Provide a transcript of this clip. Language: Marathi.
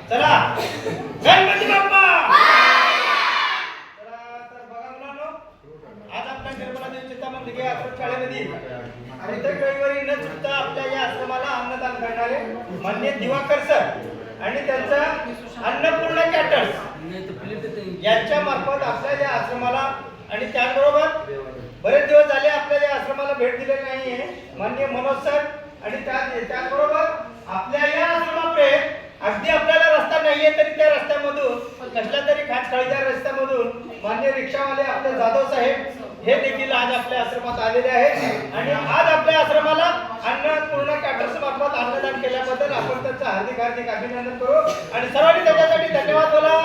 चला गणपती बाप्पा. तर बघा मुलांनो, आज आपल्या निर्मला देवी चिंतामणी आश्रम शाळेमध्ये प्रत्येक रविवारी न चुकता आपल्या या आश्रमाला अन्नदान करणारे माननीय दिवाकर सर आणि त्यांचा अन्नपूर्णा कॅटर्स यांच्या मार्फत आपल्या या आश्रमाला आणि त्याचबरोबर बरेच दिवस झाले आपल्या या आश्रमाला भेट दिलेली नाहीये माननीय मनोज सर आणि त्याचबरोबर आपल्या या आश्रमाकडे अगदी आपल्याला रस्ता नाहीये तरी त्या रस्त्यामधून कसल्या तरी खाचखळीच्या रस्त्यामधून मान्य रिक्षावाले आपले जाधव साहेब हे देखील आज आपल्या आश्रमात आलेले आहेत आणि आज आपल्या आश्रमाला अन्नपूर्णा कॅटर्स मार्फत अन्नदान केल्याबद्दल आपण त्यांचं हार्दिक अभिनंदन करू आणि सर्वांनी त्याच्यासाठी धन्यवाद बोला.